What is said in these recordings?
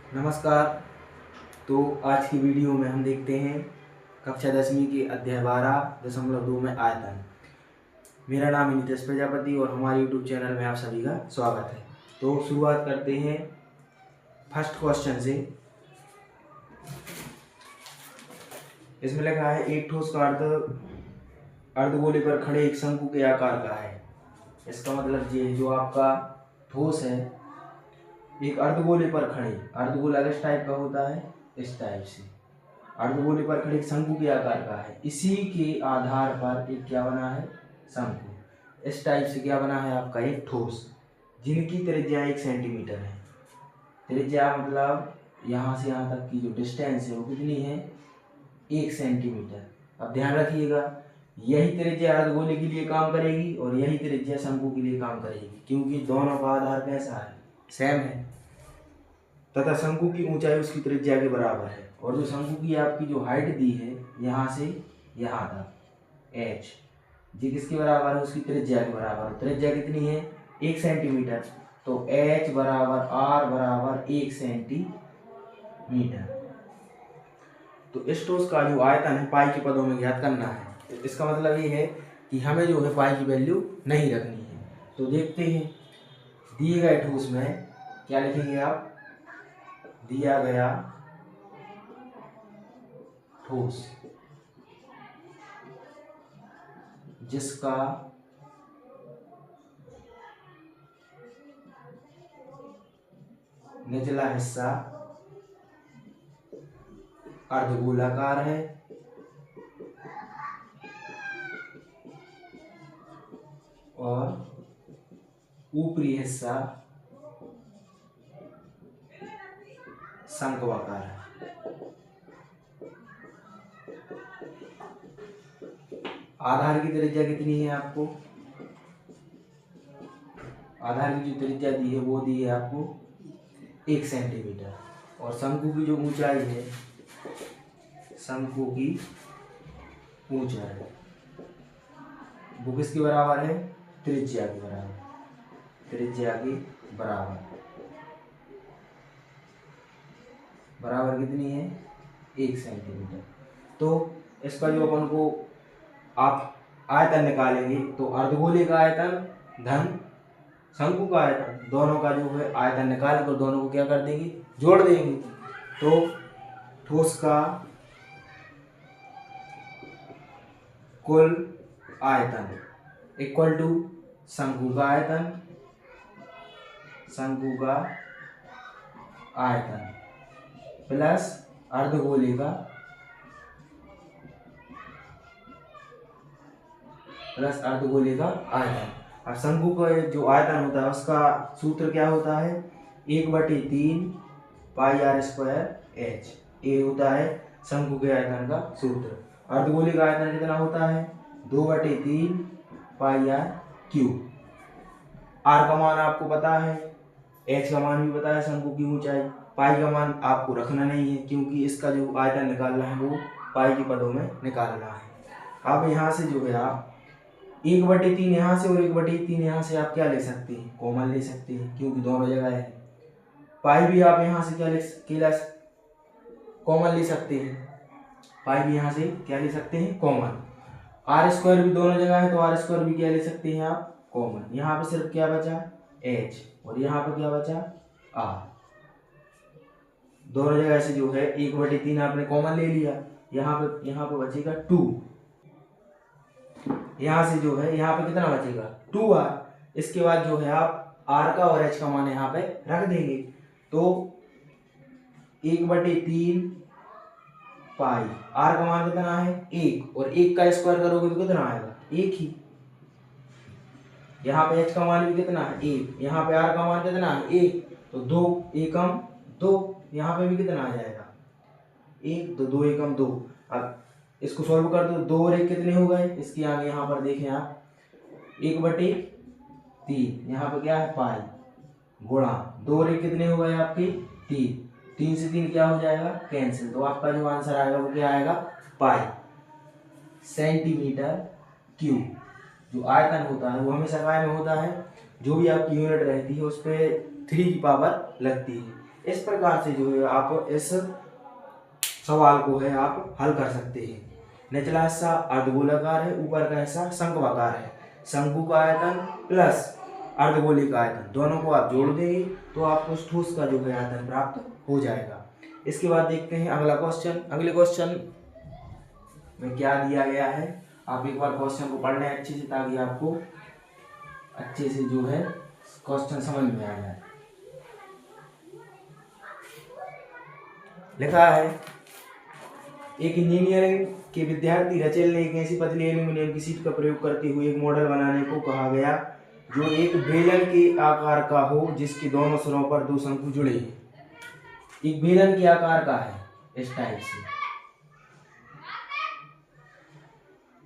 नमस्कार। तो आज की वीडियो में हम देखते हैं कक्षा 10वीं के अध्याय 12.2 में आयतन। मेरा नाम है नितेश प्रजापति और हमारे यूट्यूब चैनल में आप सभी का स्वागत है। तो शुरुआत करते हैं फर्स्ट क्वेश्चन से। इसमें लिखा है एक ठोस का अर्धगोले पर खड़े एक शंकु के आकार का है। इसका मतलब ये जो आपका ठोस है एक अर्धगोले पर खड़े, अर्धगोला किस टाइप का होता है, इस टाइप से अर्धगोले पर खड़े एक शंकु के आकार का है। इसी के आधार पर एक क्या बना है, शंकु। इस टाइप से क्या बना है आपका एक ठोस, जिनकी त्रिज्या 1 सेंटीमीटर है। त्रिज्या मतलब यहाँ से यहाँ तक की जो डिस्टेंस है वो कितनी है, 1 सेंटीमीटर। अब ध्यान रखिएगा, यही त्रिज्या अर्धगोले के लिए काम करेगी और यही त्रिज्या शंकु के लिए काम करेगी, क्योंकि दोनों का आधार कैसा है, सेम है। तथा शंकु की ऊंचाई उसकी त्रिज्या के बराबर है। और जो शंकु की आपकी जो हाइट दी है यहाँ से यहाँ तक, h, जी किसके बराबर है, उसकी त्रिज्या के बराबर। त्रिज्या कितनी है, 1 सेंटीमीटर। तो h बराबर r बराबर 1 सेंटीमीटर। तो इस ठोस का जो आयतन है पाई के पदों में ज्ञात करना है। तो इसका मतलब ये है कि हमें जो है पाई की वैल्यू नहीं रखनी है। तो देखते हैं दिए गए ठोस में क्या लिखेंगे आप। दिया गया ठोस जिसका निचला हिस्सा अर्धगोलाकार है और ऊपरी हिस्सा शंक्वाकार है। आधार की त्रिज्या कितनी है आपको, आधार की जो त्रिज्या दी है वो दी है आपको 1 सेंटीमीटर। और शंकु की जो ऊंचाई है, शंकु की ऊंचाई वो किसके बराबर है, त्रिज्या के बराबर, त्रिज्या के बराबर। बराबर कितनी है, 1 सेंटीमीटर। तो इसका जो अपन को आप आयतन निकालेंगे तो अर्धगोले का आयतन धन शंकु का आयतन, दोनों का जो है आयतन निकाल कर दोनों को क्या कर देंगे, जोड़ देंगे। तो ठोस का कुल आयतन इक्वल टू शंकु का आयतन, शंकु का आयतन प्लस अर्धगोले का आयतन। अब शंकु का जो आयतन होता है उसका सूत्र क्या होता है, 1/3 पाई r स्क्वायर h। ये होता है शंकु के आयतन का सूत्र। अर्धगोले का आयतन कितना होता है, 2/3 पाई r क्यूब। r का मान आपको पता है, h का मान भी पता है, शंकु की ऊंचाई। पाई का मान आपको रखना नहीं है क्योंकि इसका जो आयतन निकालना है वो पाई के पदों में निकालना है। अब यहाँ से जो है आप 1/3 यहाँ से और 1/3 यहाँ से आप क्या ले सकते हैं, कॉमन ले सकते हैं, क्योंकि दोनों जगह है। पाई भी आप यहाँ से क्या कॉमन ले सकते हैं, पाई भी यहाँ से क्या ले सकते हैं, कॉमन। आर स्क्वायर भी दोनों जगह है तो आर स्क्वायर भी क्या ले सकते हैं आप, कॉमन। यहाँ पे सिर्फ क्या बचा, h, और यहाँ पे क्या बचा, r। दोनों जगह से जो है 1/3 आपने कॉमन ले लिया। यहाँ पे बचेगा 2। यहाँ से जो है यहाँ पे कितना बचेगा, 2r। इसके बाद जो है आप r का और h का मान यहाँ पे रख देंगे। तो 1/3 पाई, r का मान कितना है, 1, और 1 का स्क्वायर करोगे तो कितना आएगा, 1 ही। यहाँ पे h का मान भी कितना है, 1, यहाँ पे r का मान कितना है, 1, तो 2 एकम 2, यहाँ पे भी कितना आ जाएगा, 1, तो 2 एकम 2। अब इसको सॉल्व कर दो, 2 और 1 कितने हो गए, इसके आगे यहाँ पर देखें आप 1/3, यहाँ पे क्या है पाई, गुणा 2 और 1 कितने हो गए आपके, 3, 3 से 3 क्या हो जाएगा, कैंसिल। तो आपका जो आंसर आएगा वो क्या आएगा, पाई सेंटीमीटर क्यूब। जो आयतन होता है वो हमेशा काय में होता है, जो भी आपकी यूनिट रहती है उस पर 3 की पावर लगती है। इस प्रकार से जो है आप इस सवाल को है आप हल कर सकते हैं। निचला हिस्सा अर्धगोलाकार है, ऊपर का हिस्सा शंक्वाकार है। शंकु का आयतन प्लस अर्धगोले का आयतन दोनों को आप जोड़ देंगे तो आपको उस ठोस का जो है आयतन प्राप्त हो जाएगा। इसके बाद देखते हैं अगला क्वेश्चन। अगले क्वेश्चन में क्या दिया गया है, आप एक बार क्वेश्चन को पढ़ लें अच्छे से ताकि आपको अच्छे से जो है क्वेश्चन समझ में आ जाए। लिखा है एक इंजीनियरिंग के विद्यार्थी रचेल ने एक ऐसी पतली एल्यूमिनियम की शीट का प्रयोग करते हुए एक मॉडल बनाने को कहा गया जो एक बेलन के आकार का हो जिसके दोनों सिरों पर दो शंकु जुड़े हैं। एक बेलन के आकार का है इस टाइप से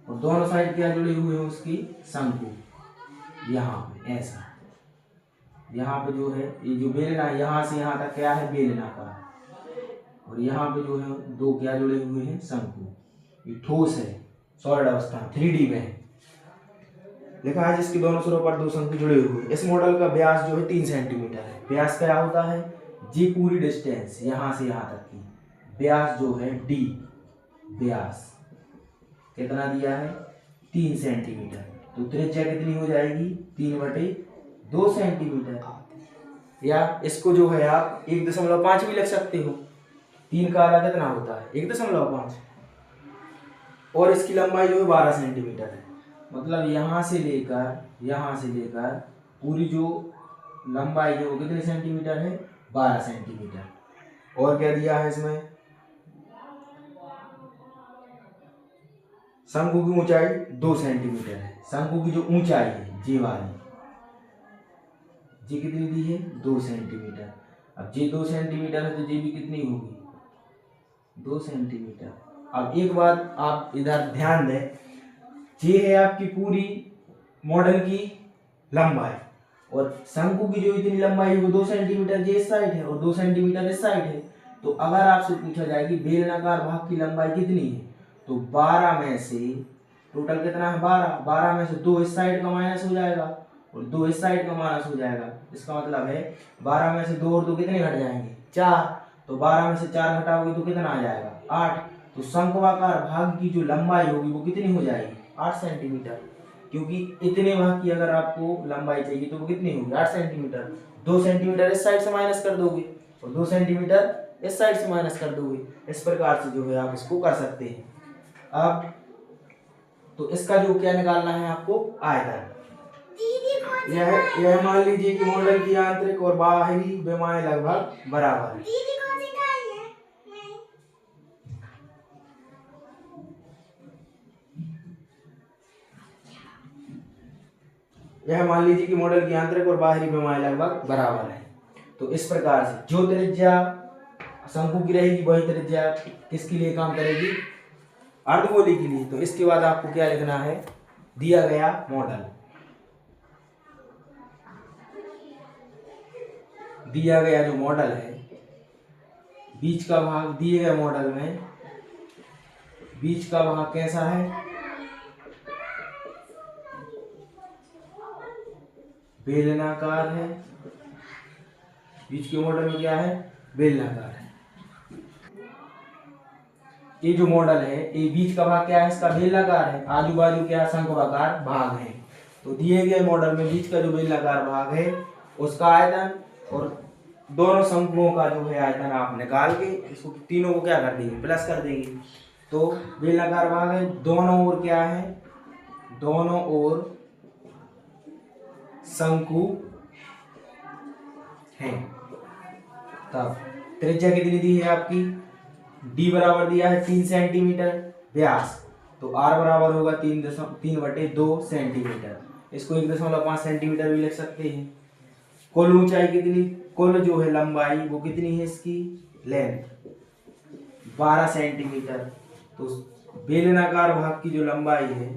और दोनों साइड क्या जुड़े हुए हैं उसकी शंकु। यहाँ पे ऐसा, यहाँ पे जो है ये जो बेलना यहाँ से यहाँ तक क्या है बेलनाकार और यहाँ पे जो है दो क्या जुड़े हुए हैं शंकु। ये ठोस है, सॉलिड अवस्था 3D में है। लिखा है जिसके दोनों सिरों पर दो शंकु जुड़े हुए। इस मॉडल का व्यास जो है 3 सेंटीमीटर है। व्यास क्या होता है, जी पूरी डिस्टेंस यहाँ से यहाँ तक की व्यास जो है डी, व्यास कितना दिया है 3 सेंटीमीटर। तो त्रिज्या कितनी हो जाएगी 3/2 सेंटीमीटर। या इसको जो है आप 1.5 भी लिख सकते हो। 3 का आधा कितना होता है 1.5 और इसकी लंबाई जो है 12 सेंटीमीटर है। मतलब यहाँ से लेकर पूरी जो लंबाई है वो कितने सेंटीमीटर है 12 सेंटीमीटर। और क्या दिया है इसमें, शंकु की ऊंचाई 2 सेंटीमीटर है। शंकु की जो ऊंचाई है जी वाली जी कितनी दी है 2 सेंटीमीटर। अब जी 2 सेंटीमीटर है तो जी भी कितनी होगी 2 सेंटीमीटर। अब एक बात आप इधर ध्यान दें, ये है आपकी पूरी मॉडल की लंबाई और शंकु की जो इतनी लंबाई है वो 2 सेंटीमीटर ये इस साइड है और 2 सेंटीमीटर इस साइड है। तो अगर आपसे पूछा जाए कि बेलनाकार भाग की लंबाई कितनी है तो 12 में से टोटल कितना है 12 में से 2 इस साइड का माइनस हो जाएगा और 2 इस साइड का माइनस हो जाएगा। इसका मतलब है 12 में से 2 और 2 कितने घट जाएंगे 4। तो 12 में से 4 घटाओगे तो कितना आ जाएगा 8। तो शंक्वाकार भाग की जो लंबाई होगी वो कितनी हो जाएगी 8 सेंटीमीटर। क्योंकि इतने भाग की अगर आपको लंबाई चाहिए तो वो कितनी होगी 8 सेंटीमीटर। 2 सेंटीमीटर इस साइड से माइनस कर दोगे और 2 सेंटीमीटर इस साइड से माइनस कर दोगे। इस प्रकार से जो है आप इसको कर सकते हैं। अब तो इसका जो क्या निकालना है आपको आयतन। यह मान लीजिए कि मॉडल की आंतरिक और बाहरी विमाएं लगभग बराबर है। यह मान लीजिए कि मॉडल की आंतरिक और बाहरी विमाएं लगभग बराबर है। तो इस प्रकार से जो त्रिज्या शंकु की रहेगी वही त्रिज्या किसके लिए काम करेगी अर्धगोले के लिए। तो इसके बाद आपको क्या लिखना है, दिया गया मॉडल, दिया गया जो मॉडल है बीच का भाग दिए गए मॉडल में बीच का भाग कैसा है बेलनाकार है। बीच के मॉडल में क्या है बेलनाकार है। ये जो मॉडल है ये बीच का भाग क्या है इसका बेलनाकार है, आजू बाजू क्या शंक्वाकार भाग है। तो दिए गए मॉडल में बीच का जो बेलनाकार भाग है उसका आयतन और दोनों शंकुओं का जो है आयतन आप निकाल के इसको तीनों को क्या कर देंगे प्लस कर देंगे। तो बेलनाकार भाग है दोनों ओर क्या है दोनों ओर शंकु है। तब त्रिज्या कितनी दी है आपकी d बराबर दिया है 3 सेंटीमीटर व्यास। तो r बराबर होगा 3/2 सेंटीमीटर। इसको 1.5 सेंटीमीटर भी लिख सकते हैं। कुल ऊंचाई कितनी कुल जो है लंबाई वो कितनी है इसकी लेंथ 12 सेंटीमीटर। तो बेलनाकार भाग की जो लंबाई है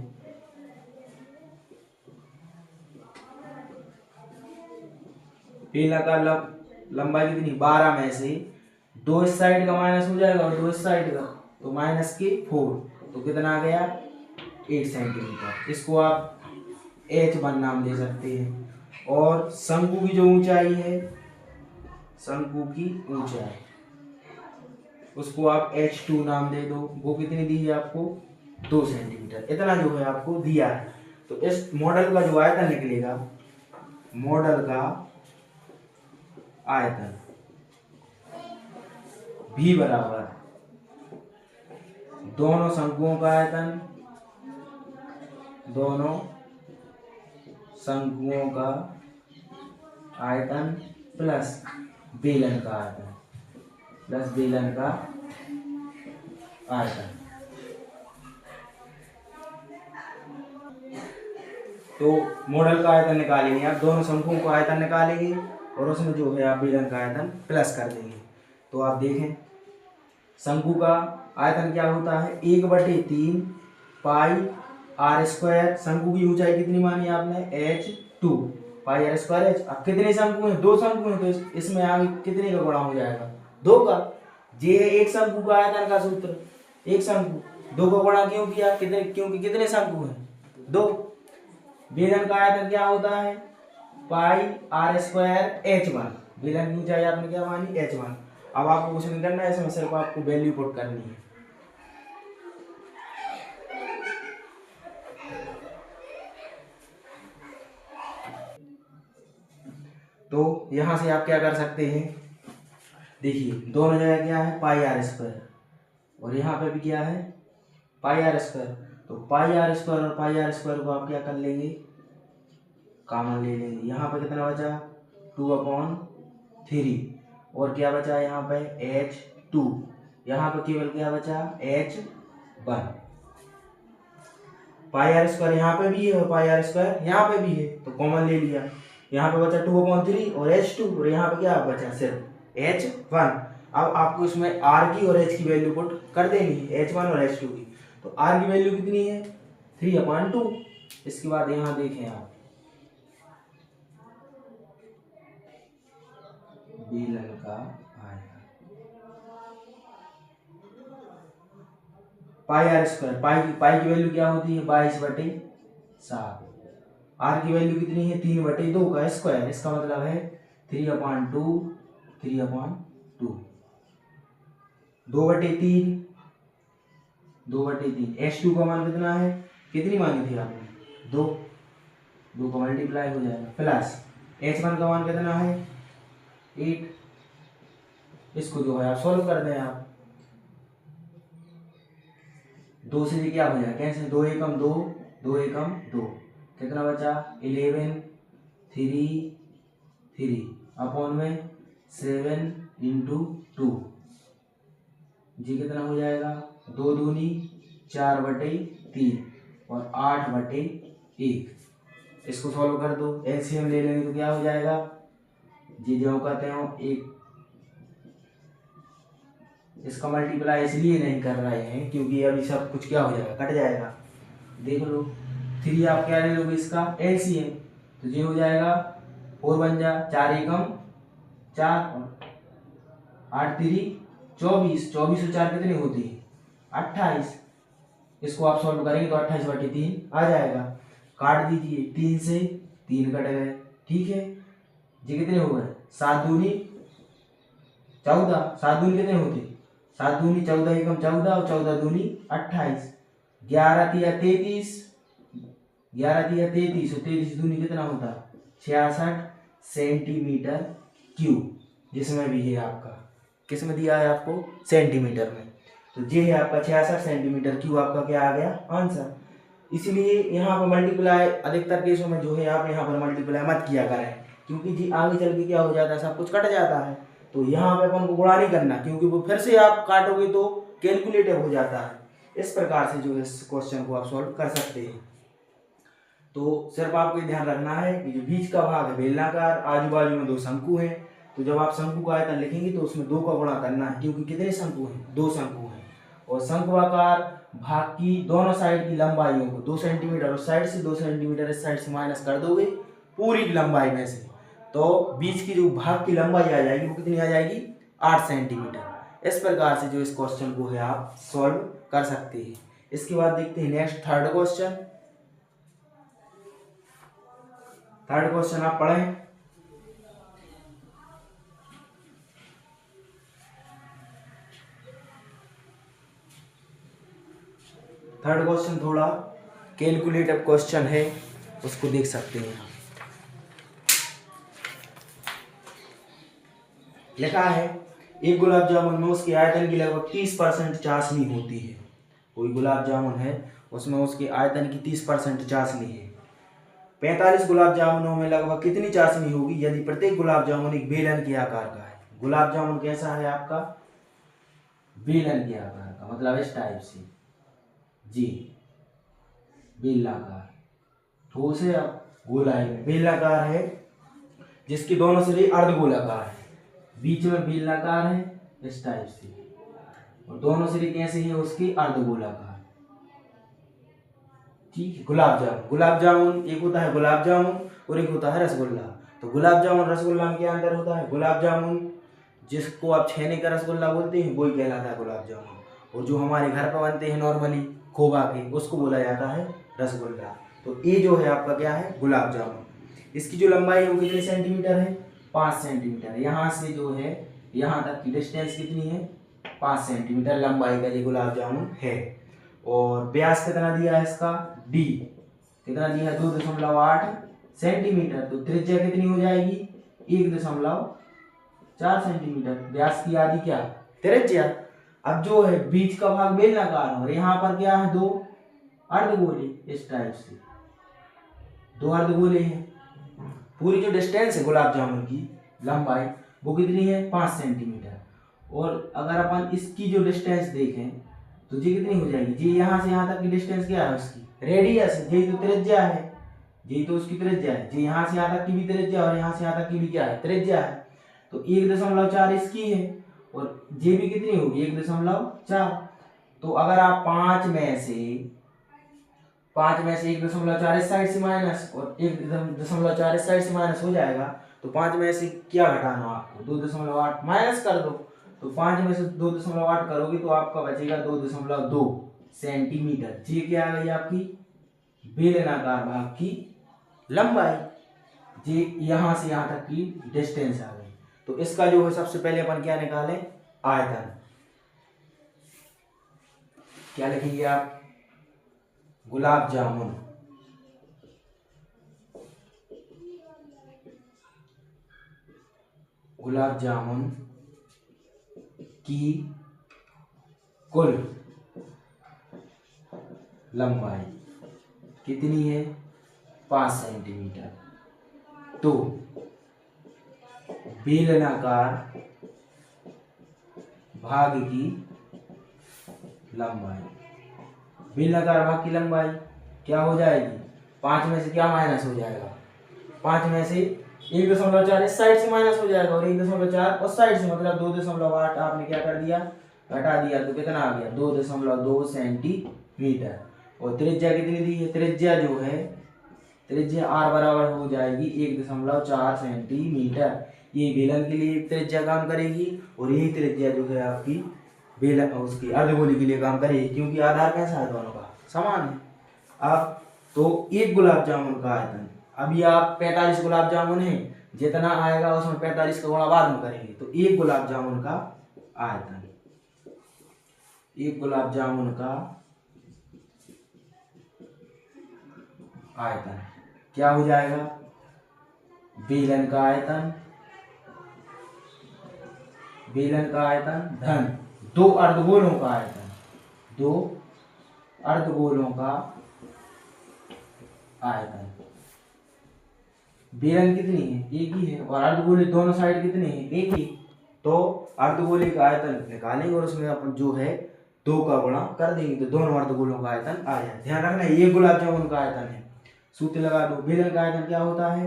बेलनाकार लंबाई कितनी 12 में से 2 इस साइड का माइनस हो जाएगा और 2 इस साइड का तो -4 तो कितना आ गया 8 सेंटीमीटर। इसको आप H1 नाम दे सकते हैं। और शंकु की जो ऊंचाई है शंकु की ऊंचाई, उसको आप h2 नाम दे दो। वो कितनी दी है आपको? 2 सेंटीमीटर। इतना जो है आपको दिया है। तो इस मॉडल का जो आयतन निकलेगा, मॉडल का आयतन V बराबर दोनों शंकुओं का आयतन, दोनों शंकुओं का आयतन प्लस बेलन का आयतन, प्लस बेलन का आयतन। तो मॉडल का आयतन निकालेंगे आप, दोनों शंकुओं का आयतन निकालेंगे और उसमें जो है आप बेलन का आयतन प्लस कर देंगे। तो आप देखें शंकु का आयतन क्या होता है? 1/3 पाई आर स्क्वायर। शंकु की ऊंचाई कितनी मानी आपने? h2 pi are square h। अब कितने शंकु हैं? 2 शंकु हैं, तो इसमें आगे कितने का गुणा हो जाएगा? 2 का। ये है एक शंकु का आयतन का सूत्र। एक शंकु, 2 का गुणा क्यों किया? कितने? क्योंकि कितने शंकु हैं? 2। बेलन का आयतन क्या होता है? पाई आर स्क्वायर h1। बेलन की ऊंचाई आपने क्या मानी? h1। अब आपको कुछ नहीं करना है, इसमें सिर्फ आपको वैल्यू पुट करनी है। तो यहां से आप क्या कर सकते हैं? देखिए दोनों जगह क्या है? पाई आर स्क्वायर, और यहाँ पे भी क्या है? पाई आर स्क्वायर। तो पाई आर स्क्वायर और पाई आर स्क्वायर को आप क्या कर लेंगे? कॉमन ले लेंगे। यहाँ पे कितना बचा? 2/3। और क्या बचा यहाँ पे? h2। यहाँ पे केवल क्या बचा? h1। पाई आर स्क्वायर यहाँ पे भी है और पाई आर स्क्वायर यहाँ पे भी है, तो कॉमन ले लिया। यहाँ पे बचा 2/3 और h2, और यहाँ पे क्या बचा? सिर्फ h1। अब आपको इसमें r की और h की वैल्यू पुट कर देनी है, h1 और h2 की। तो r की वैल्यू कितनी है? 3/2। इसके बाद यहाँ देखें आप, बेलन का आयतन पाई आर स्क्वायर। पाई की वैल्यू क्या होती है? 22/7। आर की वैल्यू कितनी है? 3/2 का स्क्वायर। इसका मतलब है 3/2, 3/2, 2/3, 2/3। h2 का मान कितना है? कितनी मानी थी आपने? 2। 2 का मल्टीप्लाई हो जाएगा, प्लस h1 का मान कितना है? 8। इसको जो है आप सॉल्व कर दें आप। 2 से क्या हो जाएगा? कैंसिल, 2 एकम 2, 2 एकम 2। कितना बचा? 11, 3 अपॉन में 7 × 2। जी कितना हो जाएगा? 2 दूनी 4/3 और 8/1। इसको सॉल्व कर दो, एलसीएम ले लेंगे तो क्या हो जाएगा? जी जो कहते हो एक। इसका मल्टीप्लाई इसलिए नहीं कर रहे हैं क्योंकि अभी सब कुछ क्या हो जाएगा? कट जाएगा। देख लो 3 आप क्या ले लोगे? इसका एलसीएम, तो ये हो जाएगा 4 बन जा 4 एकम 4 और 8 3 24। 24 और 4 कितने होती है? 28। इसको आप सॉल्व करेंगे तो 28/3 आ जाएगा। काट दीजिए, 3 से 3 कट गए, ठीक है। ये कितने हो गए? 7 दूनी 14। 7 दूनी कितने होते? 7 दूनी 14 एकम 14 और 14 दूनी 28। 11 तिया 33, 11 तिया 33 और 33 दूनी कितना होता? 66 सेंटीमीटर क्यूब। जिसमें भी है आपका, किसमें दिया है आपको? सेंटीमीटर में। तो ये है आपका 66 सेंटीमीटर क्यूब, आपका क्या आ गया? आंसर। इसलिए यहाँ पर मल्टीप्लाई अधिकतर केसों में जो है आप यहाँ पर मल्टीप्लाई मत किया करें, क्योंकि जी आगे चल के क्या हो जाता है? सब कुछ कट जाता है। तो यहाँ पे अपन को गुणा नहीं करना, क्योंकि वो फिर से आप काटोगे तो कैलकुलेटिव हो जाता है। इस प्रकार से जो इस क्वेश्चन को आप सॉल्व कर सकते हैं। तो सिर्फ आपको ध्यान रखना है कि जो बीच का भाग है बेलनाकार, आजू बाजू में 2 शंकु हैं। तो जब आप शंकु का आयतन लिखेंगे तो उसमें 2 का गुणा करना है, क्योंकि कितने शंकु हैं? 2 शंकु हैं। और शंकुआकार भाग की दोनों साइड की लंबाइयों को 2 सेंटीमीटर उस साइड से, 2 सेंटीमीटर इस साइड से माइनस कर दोगे पूरी लंबाई में से, तो बीच की जो भाग की लंबाई आ जाएगी वो कितनी आ जाएगी? 8 सेंटीमीटर। इस प्रकार से जो इस क्वेश्चन को है आप सॉल्व कर सकते हैं। इसके बाद देखते हैं next third question. Third question आप पढ़ें। थर्ड क्वेश्चन थोड़ा कैलकुलेटिव क्वेश्चन है, उसको देख सकते हैं आप। लिखा है एक गुलाब जामुन में उसके आयतन की लगभग 30% चाशनी होती है। कोई गुलाब जामुन है उसमें उसके आयतन की 30% चाशनी है। 45 गुलाब जामुनों में लगभग कितनी चाशनी होगी यदि प्रत्येक गुलाब जामुन एक बेलन के आकार का है। गुलाब जामुन कैसा है आपका, बेलन के आकार का, मतलब इस टाइप से जी, बेलनाकार। ठोस है अब गोलाई में, बेलनाकार है जिसके दोनों सिरे अर्धगोलाकार है, बीच में बेलनाकार है इस टाइप से, और दोनों सिरे कैसे हैं उसके अर्धगोलाकार। ठीक है। गुलाब जामुन एक होता है गुलाब जामुन और एक होता है रसगुल्ला। तो गुलाब जामुन रसगुल्ला में क्या अंतर होता है, गुलाब जामुन जिसको आप छेने का रसगुल्ला बोलते हैं वही कहलाता है गुलाब जामुन, और जो हमारे घर पर बनते हैं नॉर्मली खोवा के उसको बोला जाता है रसगुल्ला। तो ये जो है आपका क्या है, गुलाब जामुन। इसकी जो लंबाई है वो कितने सेंटीमीटर है, 5 सेंटीमीटर। यहाँ से जो है यहाँ तक की डिस्टेंस कितनी है, 5 सेंटीमीटर लंबाई का ये गुलाब जामुन है। और व्यास कितना दिया है इसका, डी कितना दिया है, 2.8 सेंटीमीटर। तो त्रिज्या कितनी हो जाएगी, 1.4 सेंटीमीटर। व्यास की आधी क्या, त्रिज्या। अब जो है बीच का भाग बेलनाकार और यहाँ पर क्या है, 2 अर्धगोले इस टाइप से, 2 अर्धगोले हैं। पूरी जो डिस्टेंस है गुलाब जामुन की लंबाई वो कितनी है, 5 सेंटीमीटर। और अगर अपन इसकी जो डिस्टेंस देखें तो जी कितनी हो जाएगी, जी यहाँ से यहाँ तक की डिस्टेंस क्या है उसकी, रेडियस है, जी तो त्रिज्या है, जी तो उसकी त्रिज्या है, जी यहाँ से यहाँ तक की भी त्रिज्या और यहाँ से यहाँ तक की भी क्या है, त्रिज्या है। तो 1.4 इसकी है और जी भी कितनी होगी, 1.4। तो अगर आप 5 में से 1.4 इस साइड से माइनस और 1.4 इस साइड से माइनस हो जाएगा, तो 5 में से क्या घटाना आपको, 2.8 माइनस कर दो। तो 5 में से 2.8 करोगे तो आपका बचेगा 2.2 सेंटीमीटर। ये क्या आ गई आपकी बेलनाकार भाग की लंबाई, ये यहाँ से यहाँ तक की डिस्टेंस आ गई। तो इसका जो है सबसे पहले अपन क्या निकालें, आयतन। क्या लिखेंगे आप, गुलाब जामुन की कुल लंबाई कितनी है, 5 सेंटीमीटर। तो बेलनाकार भाग की लंबाई, बेलनाकार भाग की लंबाई क्या हो जाएगी, 5 में से क्या माइनस हो जाएगा, 5 में से 1.4 इस साइड से माइनस हो जाएगा और 1.4 उस साइड से, मतलब 2.8 आपने क्या कर दिया, घटा दिया। तो कितना आ गया, 2.2 सेंटीमीटर। और त्रिज्या कितनी दी है, त्रिज्या जो है, त्रिज्या r बराबर हो जाएगी 1.4 सेंटीमीटर। ये बेलन के लिए त्रिज्या काम करेगी और यही त्रिज्या जो है आपकी बेलन उसकी अर्धगोली के लिए काम करेगी, क्योंकि आधार कैसा है, दोनों का समान है। अब तो एक गुलाब जामुन का आयतन, अभी आप 45 गुलाब जामुन है, जितना आएगा उसमें 45 का गुणा बाद में करेंगे। तो एक गुलाब जामुन का आयतन, एक गुलाब जामुन का आयतन क्या हो जाएगा, बेलन का आयतन, बेलन का आयतन धन 2 अर्धगोलों का आयतन, 2 अर्धगोलों का आयतन। बेलन कितनी है, एक ही है, और अर्धगोले दोनों साइड कितने हैं, एक ही। तो अर्धगोले का आयतन निकालेंगे और उसमें अपन जो है 2 का गुणा कर देंगे, तो दोनों अर्धगोलों का आयतन आ जाए। ध्यान रखना ये गुलाब जामुन का आयतन है, सूत्र लगा दो। बेलन का आयतन क्या होता है,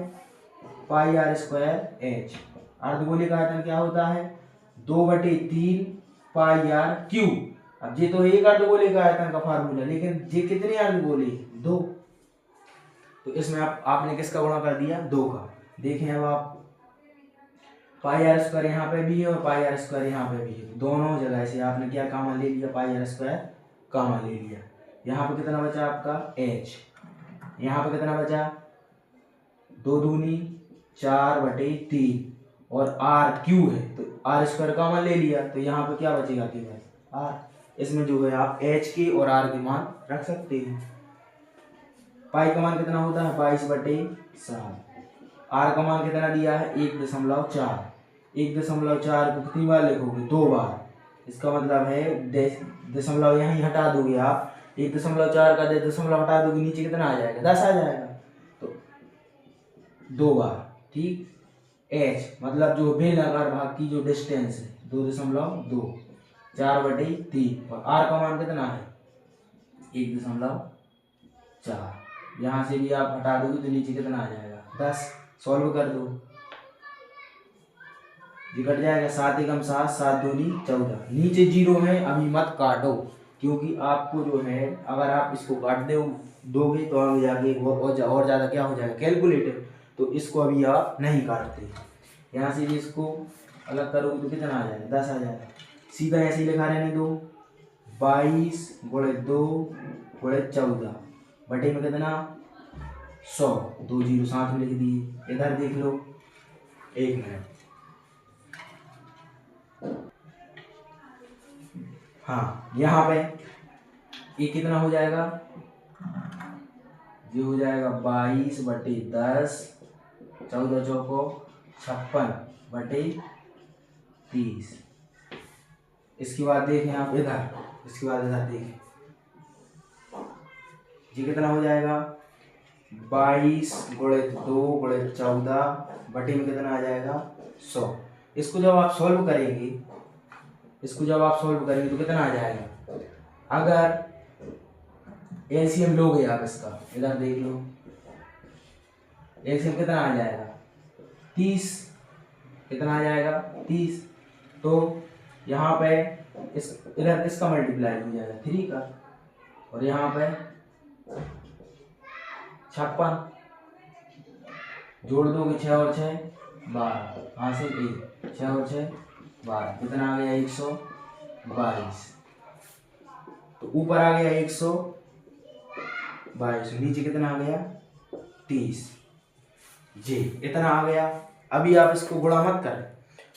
πr²h। अर्धगोले का आयतन क्या होता है, 2/3 πr³। अब ये तो एक अर्धगोले का आयतन का फार्मूला, लेकिन ये कितने अर्धगोले, 2। तो इसमें आपने किसका गुणा कर दिया, 2 का। देखें अब आप πr² यहाँ पे भी है और πr² यहाँ पे भी है, दोनों जगह से आपने क्या कॉमन ले लिया, πr² कॉमन ले लिया। यहाँ पे कितना बचा आपका h, यहाँ पे कितना बचा, 2 दूनी 4/3 और r³ है तो r² कॉमन ले लिया, तो यहाँ पे क्या बचेगा केवल r। इसमें जो है आप एच के और आर के मान रख सकते हैं। पाई का मान कितना होता है 22/7। आर का मान कितना दिया है 1.4। 1.4 को कितनी बार लिखोगे 2 बार। इसका मतलब है दशमलव यहीं हटा दोगे आप, 1.4 का दशमलव हटा दोगे नीचे कितना आ जाएगा 10 आ जाएगा। तो 2 बार। ठीक। एच मतलब जो बेलनाकार भाग की जो डिस्टेंस है 2.2 4/3 और आर का मान कितना है 1.4। यहाँ से भी आप हटा दोगे तो नीचे कितना आ जाएगा 10। सॉल्व कर दो, ये कट जाएगा 7 एकम 7, 7 दूनी 14। नीचे जीरो है अभी मत काटो, क्योंकि आपको जो है अगर आप इसको काट दोगे तो आगे जाके और ज़्यादा क्या हो जाएगा कैलकुलेटर, तो इसको अभी आप नहीं काटते। यहाँ से भी इसको अलग करोगे तो कितना आ जाएगा 10 आ जाएगा। सीधा ऐसे ही लिखा रहने दो 22/2/14 बटे में कितना 100, 2 जीरो साथ में लिख दिए। इधर देख लो, 1 मिनट। हाँ यहाँ पे ये कितना हो जाएगा, ये हो जाएगा 22/10, 14 चौको 56/30। इसके बाद देखें आप इधर, इसके बाद इधर देखें, ये कितना हो जाएगा 22/2/14 बटे में कितना आ जाएगा 100। इसको जब आप सॉल्व करेंगे, तो कितना आ जाएगा, अगर एलसीएम लोगे आप इसका, इधर देख लो एलसीएम कितना आ जाएगा 30, कितना आ जाएगा 30। तो यहाँ पे इधर किसका मल्टीप्लाई हो जाएगा 3 का, और यहाँ पे 56 जोड़ दोगे 6 और 6 12, हासिल 1, 6 और 6 12, कितना आ गया 122। तो ऊपर आ गया 122, नीचे कितना आ गया 30, जी इतना आ गया। अभी आप इसको गुणा मत करें,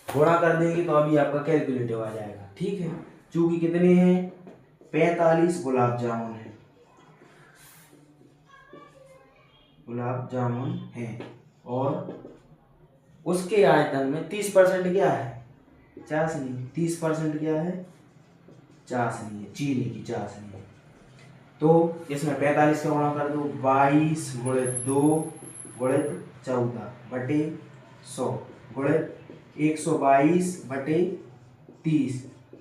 गुणा कर देंगे तो अभी आपका कैलकुलेटिव आ जाएगा। ठीक है, चूंकि कितने हैं 45 गुलाब जामुन है, और उसके आयतन में 30% क्या है चाशनी, 30% क्या है चाशनी है, चीनी की चाशनी है। तो इसमें 45 का गुणा कर दो 22/2/14 बटे 100 गुणित 122/30।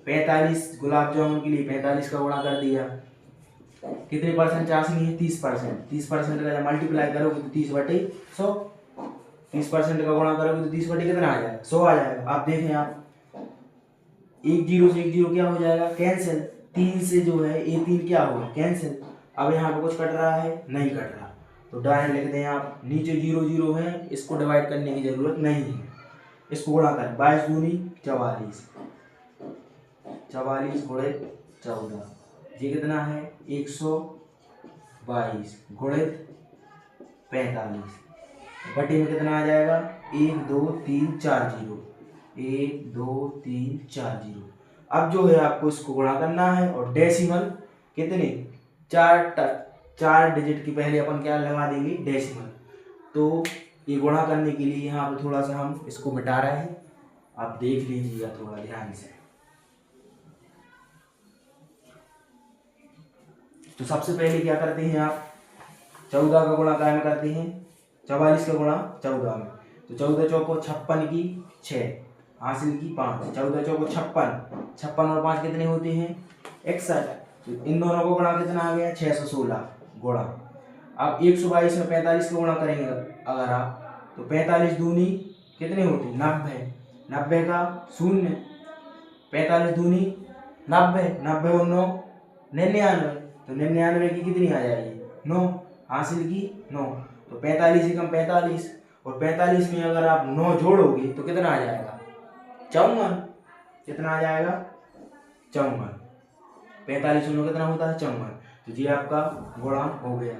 45 गुलाब जामुन के लिए 45 का गुणा कर दिया, कितने परसेंट चाशनी है 30%। 30% का जब मल्टीप्लाई करोगे तो 30/100, 30% का गुणा करोगे तो 30 बटे कितना आ जाएगा 100 आ जाएगा। आप देखें, आप 1 जीरो से 1 जीरो क्या हो जाएगा कैंसिल, 3 से जो है ये 3 क्या होगा कैंसिल। अब यहाँ पे कुछ कट रहा है नहीं कट रहा, तो डायरेक्ट लिख दें आप, नीचे 0 0 है, इसको डिवाइड करने की जरूरत नहीं है, इसको गुणा कर 22 दूनी 44, 44 गुणित 14, ये कितना है 122 गुणित 45 बटे में कितना आ जाएगा 1 2 3 4 0, 1 2 3 4 0। अब जो है आपको इसको गुणा करना है, और डेसिमल कितने 4 डिजिट की पहले अपन क्या लगा देंगे डेसिमल। तो ये गुणा करने के लिए यहाँ पे थोड़ा सा हम इसको मिटा रहे हैं, आप देख लीजिएगा थोड़ा ध्यान से। तो सबसे पहले क्या करते हैं आप 14 का गुणा क्या में करते हैं 44 का गुणा 14 में, तो 14 चौको 56 की 6 हासिल की 5, 14 चौको 56 और 5 कितने होते हैं 61। तो इन दोनों को गुणा कितना आ गया 616 गुणा। अब 122 में 45 का गुणा करेंगे अगर आप, तो 45 दूनी कितने होते 90, 90 का 0, 45 दूनी 90, 90 और 9 99, तो 99 की कितनी आ जाएगी 9 हासिल की 9। तो 45 से कम 45, और 45 में अगर आप 9 जोड़ोगे तो कितना आ जाएगा 54, कितना आ जाएगा 54, 45 में कितना होता है 54। तो ये आपका गुणा हो गया।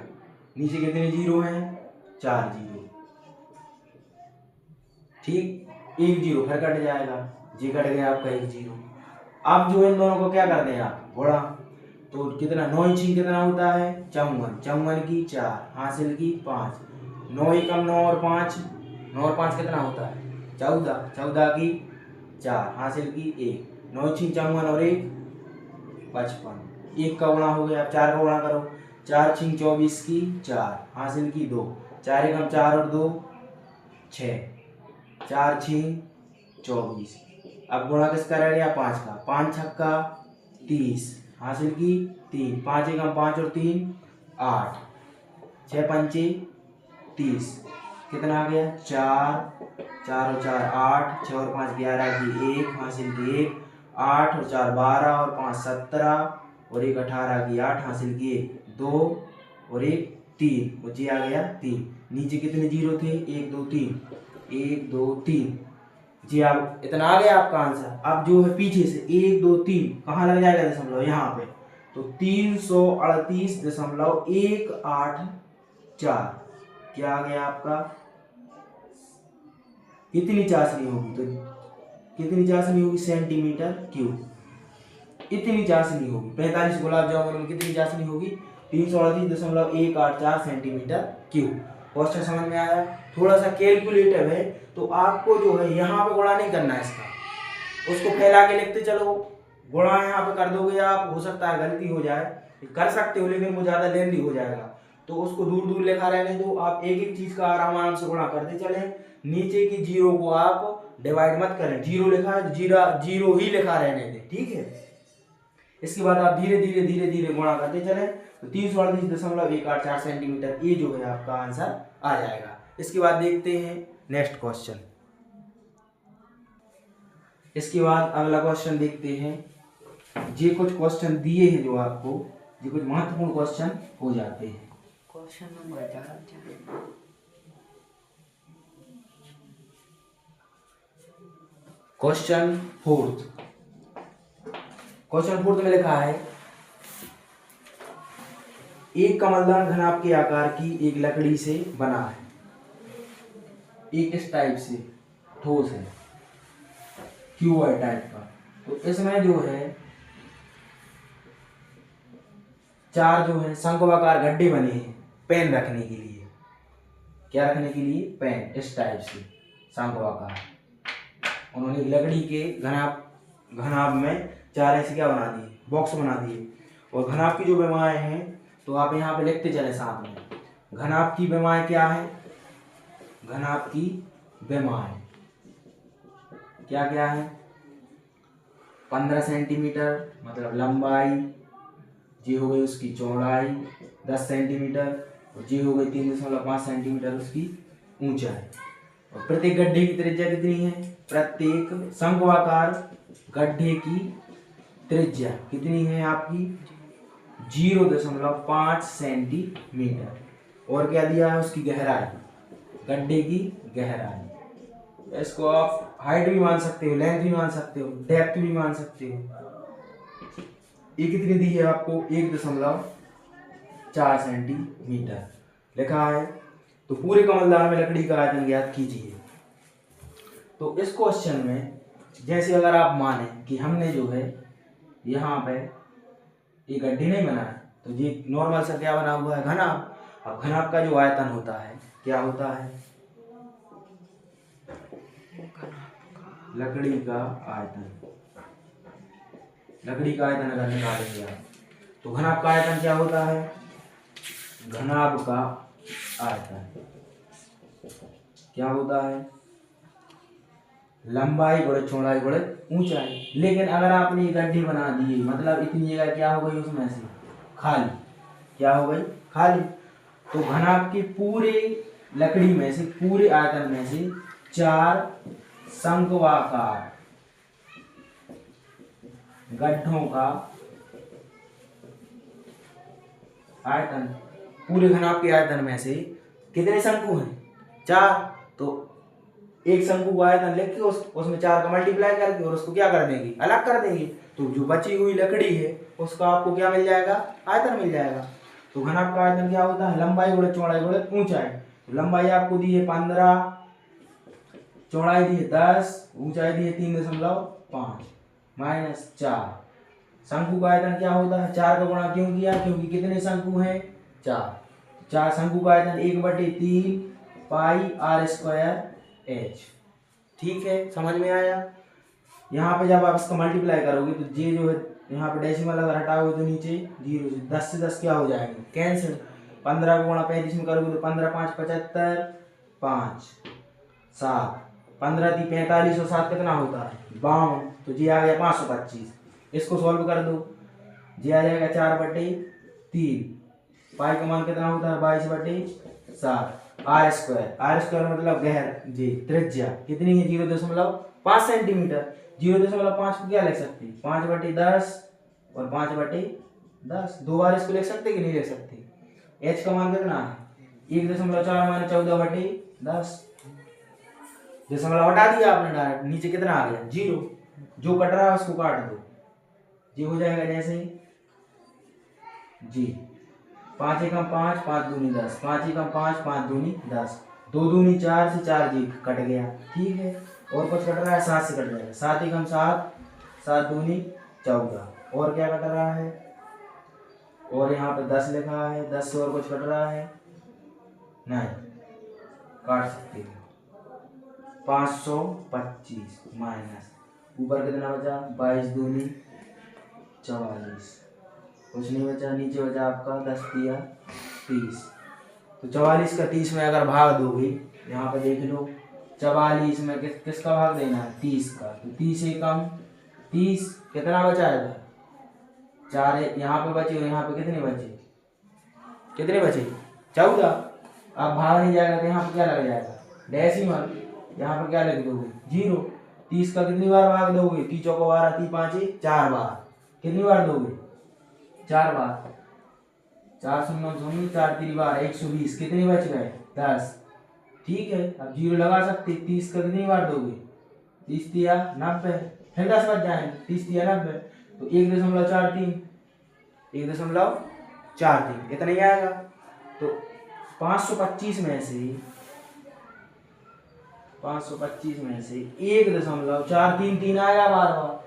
नीचे कितने जीरो हैं 4 जीरो, ठीक 1 जीरो फिर कट जाएगा, ये कट गया आपका 1 जीरो। अब जो इन दोनों को क्या करते हैं आप गुणा, तो कितना 9 इंची कितना होता है 54, 54 की 4 हासिल की 5, 9 एकम 9 और 5, 9 और 5 कितना होता है 14, 14 की 4 हासिल की 1, 9 इंची 54 और 1 55, 1 का गुणा हो गया। अब 4 का गुणा करो, 4 छिंग 24 की 4 हासिल की 2, 4 एकम 4 और 2 6, 4 छिंग 24। अब गुणा किसका रह गया 5 का, 5 छक्का 30 हासिल की 3, 5 एकम 5 और 3 8, 6 पंचे 30, कितना आ गया 4, 4 और 4 8, 6 और 5 11 की 1 हासिल की 1, 8 और 4 12 और 5 17 और 1 18 की 8 हासिल की 1 2 और 1 3, मुझे आ गया 3। नीचे कितने जीरो थे 1 2 3, 1 2 3 जी। आप इतना आ गया आपका आंसर। अब जो है पीछे से 1 2 3 कहाँ लग जाएगा दशमलव यहाँ पे, तो 338.184 क्या आ गया आपका, कितनी चाशनी होगी, तो कितनी चाशनी होगी सेंटीमीटर क्यूब, इतनी चाशनी होगी। 45 गुलाब जामुन में कितनी चाशनी होगी 338.184 सेंटीमीटर क्यूब। क्वेश्चन समझ में आया। थोड़ा सा कैलकुलेटिव है, तो आपको जो है यहाँ पे गुणा नहीं करना है इसका, उसको फैला के लिखते चलो, गुणा यहाँ पे कर दोगे आप, हो सकता है गलती हो जाए, कर सकते हो लेकिन वो ज्यादा लेंदी हो जाएगा, तो उसको दूर दूर लिखा रहने दो। आप एक एक चीज का आराम से गुणा करते चले, नीचे की जीरो को आप डिवाइड मत करें, जीरो लिखा है तो जीरो ही लिखा रहने दें, ठीक है। इसके बाद आप धीरे धीरे धीरे धीरे गुणा करते चले, तो 338.184 सेंटीमीटर ये जो है आपका आंसर आ जाएगा। इसके बाद देखते हैं नेक्स्ट क्वेश्चन। इसके बाद अगला क्वेश्चन देखते हैं। ये कुछ क्वेश्चन दिए हैं जो आपको, ये कुछ महत्वपूर्ण क्वेश्चन हो जाते हैं। Question number 4, question fourth. Question fourth में लिखा है एक कमलदान घन आपके आकार की एक लकड़ी से बना है, एक इस टाइप से ठोस है क्यूबॉइड टाइप का, तो इसमें जो है 4 जो है शंक्वाकार गड्ढे बने हैं पेन रखने के लिए। क्या रखने के लिए, पेन, इस टाइप से शंक्वाकार। उन्होंने लकड़ी के घनाभ में 4 ऐसे क्या बना दिए, बॉक्स बना दिए, और घनाभ की जो विमाएं हैं तो आप यहाँ पे लिखते चले साथ में। घनाभ की विमाएं क्या है, घनाभ की विमाएं क्या क्या है, 15 सेंटीमीटर मतलब लंबाई, जी हो गई उसकी चौड़ाई 10 सेंटीमीटर, और जी हो गई 3.5 सेंटीमीटर उसकी ऊंचाई। और प्रत्येक गड्ढे की त्रिज्या कितनी है, प्रत्येक शंक्वाकार गड्ढे की त्रिज्या कितनी है आपकी 0.5 सेंटीमीटर। और क्या दिया है, उसकी गहराई, गड्ढे की गहराई। इसको आप हाइट भी मान सकते हो, लेंथ भी मान सकते हो, डेप्थ भी मान सकते हो। ये कितनी दी है आपको 1.4 सेंटीमीटर लिखा है। तो पूरे कमलदान में लकड़ी का आयतन ज्ञात कीजिए। तो इस क्वेश्चन में जैसे अगर आप माने कि हमने जो है यहाँ पे ये गड्ढे नहीं बनाए, तो ये नॉर्मल सा क्या बना हुआ है, घनाभ। अब घनाभ का जो आयतन होता है क्या होता है, लकड़ी का आयतन। लकड़ी का आयतन अगर निकालेंगे आप, तो घनाभ का आयतन क्या होता है, घनाभ का आयतन क्या होता है, लंबाई गुणे चौड़ाई गुणे ऊंचाई। लेकिन अगर आपने ये गड्ढे बना दिए, मतलब इतनी जगह क्या हो गई उसमें से खाली, क्या हो गई खाली, तो घनाभ के पूरे लकड़ी में से, पूरे आयतन में से 4 शंक्वाकार गड्ढों का आयतन, पूरे घनाभ के आयतन में से कितने शंकु हैं 4, तो एक शंकु का आयतन लिख के उसमें 4 का मल्टीप्लाई करके और उसको क्या कर देंगे, अलग कर देंगे, तो जो बची हुई लकड़ी है उसका आपको क्या मिल जाएगा, आयतन मिल जाएगा। तो घनाभ का आयतन क्या होता है, लंबाई गुणे चौड़ाई गुणे ऊंचाई। तो लंबाई आपको दी है 15, चौड़ाई दी है 10, ऊंचाई दी है 3.5, -4। शंकु का आयतन क्या होता है, 4 का गुणा क्यों किया, क्योंकि कितने शंकु हैं, 4 शंकु का आयतन 1/3 पाई r स्क्वायर h। ठीक है, समझ में आया। यहाँ पे जब आप इसका मल्टीप्लाई करोगे तो ये जो है यहाँ पे डेसिमल अगर हटाओगे तो नीचे 0 से 10 से 10 क्या हो जाएंगे, कैंसिल। 15 का गुणा 35 में करोगे तो 15 5 75 5 7 15 × 45 और 7 कितना होता है, 52। तो ये आ गया 525। इसको सॉल्व कर दो, ये आ जाएगा 4/3। पाई का मान कितना होता है, 22/7। r स्क्वायर मतलब गहर जी त्रिज्या कितनी है, 0.5 सेंटीमीटर। 0.5 को क्या लिख सकते हैं, 5/10 और 5/10। 2 बार इसको लिख सकते कि नहीं लिख सकते। h का मान कितना है, 1.4 माने 14/10। दशमलव हटा दिया आपने डायरेक्ट, नीचे कितना आ गया, 0। जो कट रहा है उसको काट दो, ये हो जाएगा जैसे जी 5 एकम 5 5 दूनी 10, 5 एकम 5 5 दूनी 10, 2 दूनी 4 से 4 जी कट गया। ठीक है, और कुछ कट रहा है, 7 से कट जाएगा, 7 एकम 7 7 दूनी 14। और क्या कट रहा है, और यहाँ पे 10 लिखा है, 10 से और कुछ कट रहा है नहीं, काट सकते हैं। 525 माइनस ऊपर कितना बचा, 22 दूनी 44, कुछ नहीं बचा, नीचे बचा आपका 10 दिया 30। तो 44 का 30 में अगर भाग दोगे, यहाँ पे देख लो 44 में किसका भाग देना है, 30 का। तो 30 एकम 30 कितना बचा है, 4 यहाँ पे बचे और यहाँ पे कितने बचे 14। अब भाग नहीं जाएगा तो यहाँ पे क्या लग जाएगा, डेसिमल। यहाँ पे क्या लिख दोगे, 0। 30 का कितनी बार भाग दोगे, 30 चौको 12 30 5 4 बार। कितनी बार दोगे, 4 बार। 4 शून्य शून्य 4 3 बार 120। कितने बच गए, 10। ठीक है, अब 0 लगा सकते। 30 का कितनी बार दोगे, 30 दिया 90, फिर 10 बच जाएंगे, 30 दिया 90। तो 1.43 इतना ही आएगा। तो 525 में से 1.433 आएगा, बार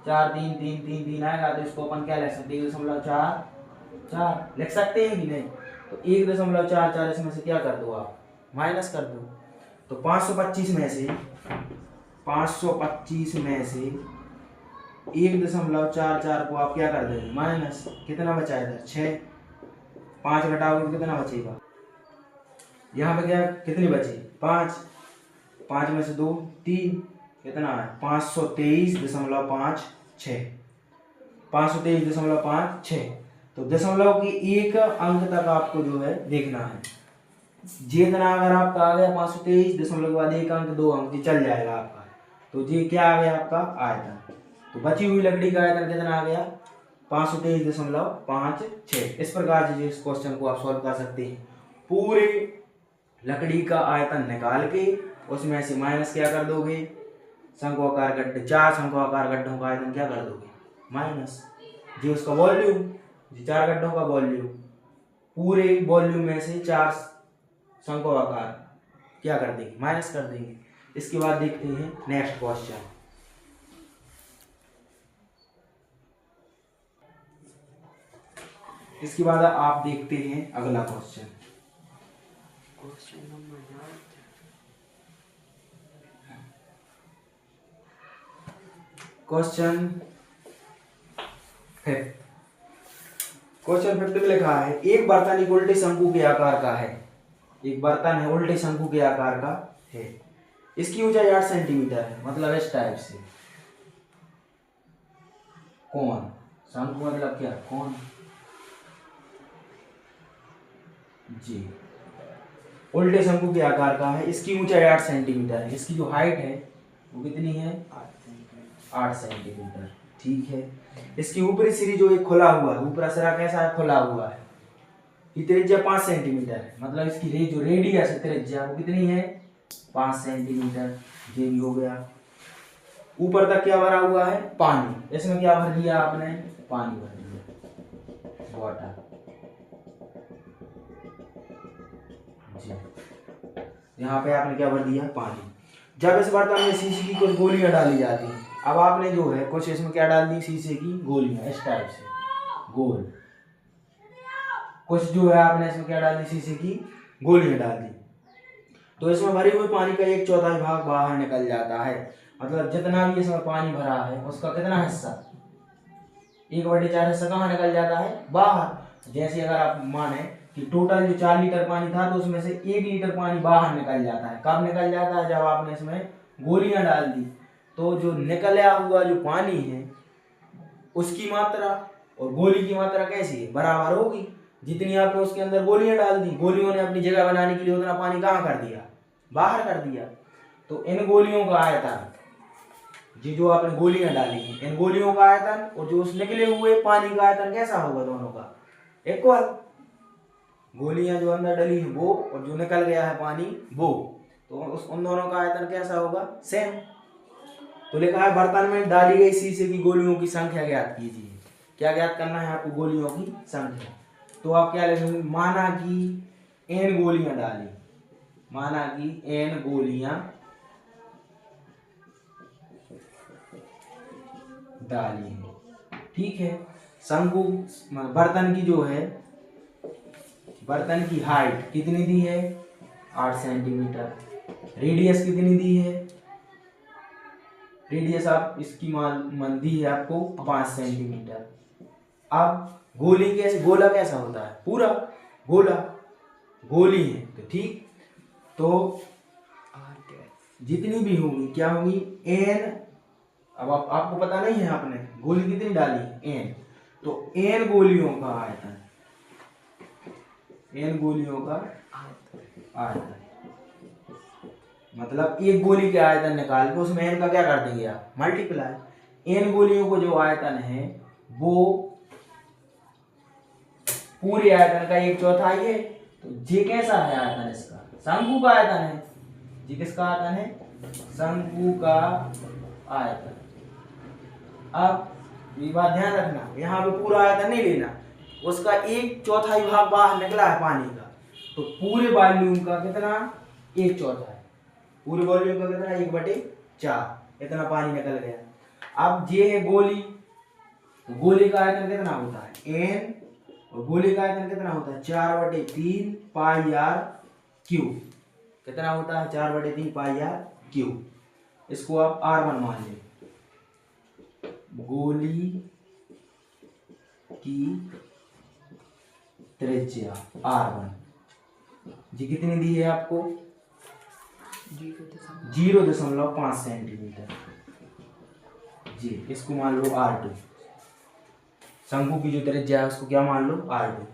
4 3 3 3 3 आएगा। तो इसको अपन क्या लिख सकते हैं, 1.44 लिख सकते हैं कि नहीं। तो 1.44 इसमें से क्या कर दो आप, माइनस कर दो। तो 525 में से 1.44 को आप क्या कर दोगे, माइनस। कितना बचा इधर, 6। 5 घटाओगे तो कितना बचेगा, यहाँ पे क्या कितनी बची, 5। 5 में से 2 3, कितना है 523.56 523.56। तो दशमलव के एक अंक तक आपको जो है देखना है। जितना अगर आपका आ गया 523 दशमलव के बाद 1 अंक 2 अंक ये चल जाएगा आपका। तो ये क्या आ गया आपका आयतन। तो बची हुई लकड़ी का आयतन कितना आ गया, 523.56। इस प्रकार से इस क्वेश्चन को आप सॉल्व कर सकते हैं। पूरे लकड़ी का आयतन निकाल के उसमें से माइनस क्या कर दोगे, शंक्वाकार गड्ढे 4 शंक्वाकार गड्ढों का आयतन क्या कर दोगे, माइनस जी उसका वॉल्यूम, जी 4 गड्ढों का वॉल्यूम। पूरे वॉल्यूम में से 4 शंक्वाकार क्या कर देंगे, माइनस कर देंगे। इसके बाद देखते हैं नेक्स्ट क्वेश्चन। इसके बाद आप देखते हैं अगला क्वेश्चन। क्वेश्चन 5 में लिखा है एक बर्तन एक उल्टे शंकु के आकार का है। एक बर्तन है उल्टे शंकु के आकार का है, इसकी ऊंचाई 8 सेंटीमीटर है। मतलब इस टाइप से कौन, शंकु मतलब क्या, कौन जी उल्टे शंकु के आकार का है, इसकी ऊंचाई 8 सेंटीमीटर है। इसकी जो हाइट है वो कितनी है, 8 सेंटीमीटर। ठीक है, इसकी ऊपरी सिरी जो एक खुला हुआ है, ऊपरा सिरा कैसा है, खुला हुआ है। ये त्रिज्या 5 सेंटीमीटर है। मतलब इसकी जो रेडियस है त्रिज्या वो कितनी है, 5 सेंटीमीटर। ये भी हो गया। ऊपर तक क्या भरा हुआ है, पानी। इसमें क्या भर दिया आपने, पानी भर दिया, वाटर जी। यहाँ पे आपने क्या भर दिया, पानी। जब इस बर्तन में शीशी की कुछ गोलियां डाली जाती हैं, अब आपने जो है कुछ इसमें क्या डाल दी, शीशे की गोलियां इस टाइप से गोल। कुछ जो है आपने इसमें क्या डाल दी, शीशे की गोलियां डाल दी। तो इसमें भरे हुए पानी का 1/4 भाग बाहर निकल जाता है। मतलब जितना भी इसमें पानी भरा है उसका कितना हिस्सा, 1/4 हिस्सा कहाँ निकल जाता है, बाहर। जैसे अगर आप माने कि टोटल जो 4 लीटर पानी था तो उसमें से 1 लीटर पानी बाहर निकल जाता है। कब निकल जाता है, जब आपने इसमें गोलियां डाल दी। तो जो निकला हुआ जो पानी है उसकी मात्रा और गोली की मात्रा कैसी है, बराबर होगी। जितनी आपने उसके अंदर गोलियां डाल दी, गोलियों ने अपनी जगह बनाने के लिए उतना पानी कहाँ कर दिया, बाहर कर दिया। तो इन गोलियों का आयतन, जो आपने गोलियां डाली हैं, इन गोलियों का आयतन और जो उस निकले हुए पानी का आयतन कैसा होगा, दोनों का इक्वल। गोलियां जो अंदर डली हैं वो, और जो निकल गया है पानी वो, तो उन दोनों का आयतन कैसा होगा, सेम। तो लिखा है बर्तन में डाली गई शीशे की गोलियों की संख्या ज्ञात कीजिए। क्या ज्ञात करना है आपको, गोलियों की संख्या। तो आप क्या लिखेंगे, माना कि n गोलियां डाली, माना कि n गोलियां डाली है, ठीक है। शंकु बर्तन की जो है, बर्तन की हाइट कितनी दी है, 8 सेंटीमीटर। रेडियस कितनी दी है, रेडियस आप इसकी मान दी है आपको 5 सेंटीमीटर। अब गोली कैसे, गोला कैसा होता है, पूरा गोला गोली है तो ठीक। तो जितनी भी होंगी क्या होंगी, n। अब आपको पता नहीं है आपने गोली कितनी डाली, n। तो n गोलियों का आयतन, n गोलियों का आयतन, मतलब एक गोली के आयतन निकाल के उसमें n का क्या कर देंगे आप, मल्टीप्लाई। n गोलियों को जो आयतन है वो पूरे आयतन का 1/4 है। तो ये कैसा है आयतन, इसका शंकु का आयतन है। ये किसका आयतन है, शंकु का आयतन। अब ये बात ध्यान रखना, यहाँ पे पूरा आयतन नहीं लेना, उसका 1/4 भाग बाहर निकला है पानी का। तो पूरे वॉल्यूम का कितना, 1/4 है। पूरे वॉल्यूम का कितना, 1/4 इतना पानी निकल गया। अब ये है गोली, तो गोली का आयतन कितना होता है, n, और गोली का आयतन कितना होता है, 4/3 पाई आर क्यूब। कितना होता है, 4/3 पाई आर क्यूब। इसको आप R1 मान लें, गोली की त्रिज्या R1 जी कितनी दी है आपको, 0.5 सेंटीमीटर जी। इसको मान लो R2। शंकु की जो त्रिज्या है उसको क्या मान लो, R2।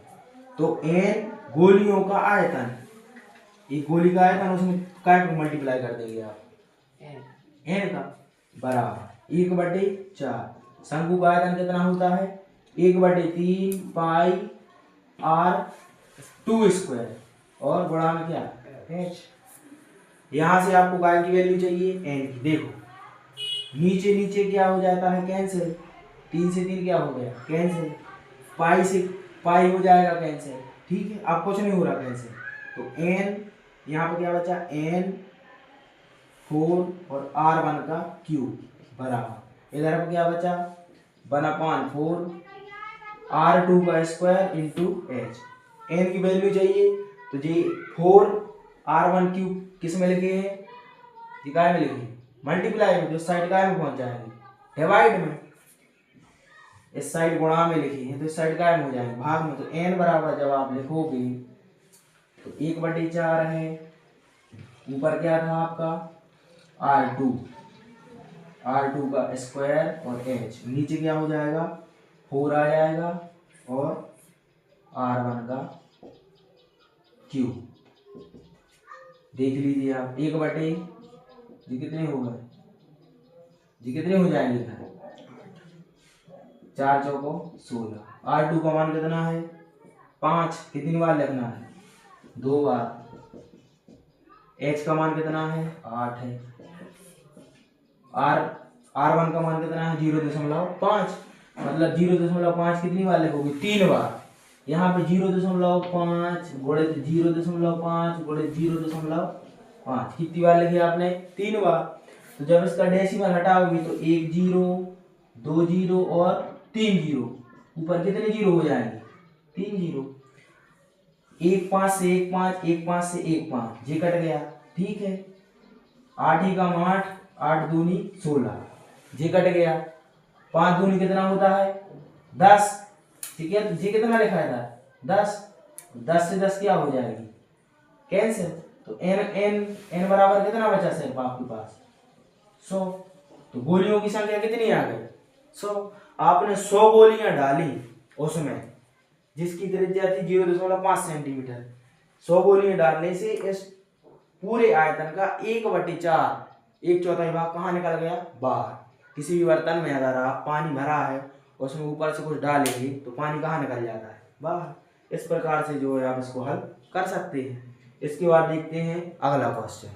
तो n गोलियों का आयतन, एक गोली का आयतन उसमें क्या मल्टीप्लाई कर देंगे आप, n का, बराबर 1/4। शंकु का आयतन कितना होता है, 1/3 पाई r² और गुणा में क्या h। यहां से आपको काय की वैल्यू चाहिए, n की। देखो नीचे नीचे क्या हो जाता है, कैंसिल। 3 से 3 क्या हो गया, कैंसिल। पाई से पाई हो जाएगा कैंसिल, ठीक है। अब कुछ नहीं हो रहा कैंसिल। तो n यहाँ पे क्या बचा, n 4 और r1 का क्यूब बराबर, इधर पर क्या बचा, 1/4 r2 का स्क्वायर इंटू h। n की वैल्यू चाहिए तो जी 4 r1 क्यूब किस में लिखे हैं, काय में लिखे, मल्टीप्लाई में। जो साइड काय में पहुंच जाएंगे, डिवाइड में। इस साइड गुणा में लिखी है तो इस साइड काय में हो जाएंगे, भाग में। तो n बराबर जब आप लिखोगे तो 1/4 है, ऊपर क्या था आपका r2 का स्क्वायर और h, नीचे क्या हो जाएगा 4 आ जाएगा और r1 का क्यूब। देख लीजिए आप, 1/, जी कितने हो गए, जी कितने हो जाएंगे, 4 चौको 16। r2 का मान कितना है 5, कितनी बार लिखना है, 2 बार। h का मान कितना है 8 है। r1 का मान कितना है 0.5, मतलब 0.5 कितनी बार लिखोगे, 3 बार। यहाँ पे 0.5 गुणित 0.5 गुणित 0.5 कितनी बार लिखी आपने, 3 बार। तो जब इसका डेसिमल हटाओगे तो 1 जीरो, 2 जीरो और 3 जीरो, ऊपर कितने जीरो हो जाएंगे? 3 जीरो। 1 5 से 1 5, 1 5 से 1 5, ये कट गया, ठीक है। 8 एकम 8, 8 दूनी 16, ये कट गया। 5 दूनी कितना होता है? 10, ठीक है। ये कितना लिखा था? 10। 10 से 10 क्या हो जाएगी? कैंसिल। तो n बराबर कितना बचा सिर्फ आपके पास? 100। तो गोलियों की संख्या कितनी आ गई? 100। आपने 100 गोलियां डाली उसमें, जिसकी त्रिज्या थी 0.5 सेंटीमीटर। 100 गोलियां डालने से इस पूरे आयतन का 1/4, 1/4 भाग कहाँ निकल गया? बाहर। किसी भी बर्तन में अगर आप पानी भरा है, उसमें ऊपर से कुछ डालेंगे तो पानी कहाँ निकल जाता है? बाहर। इस प्रकार से जो है आप इसको हल कर सकते हैं। इसके बाद देखते हैं अगला क्वेश्चन।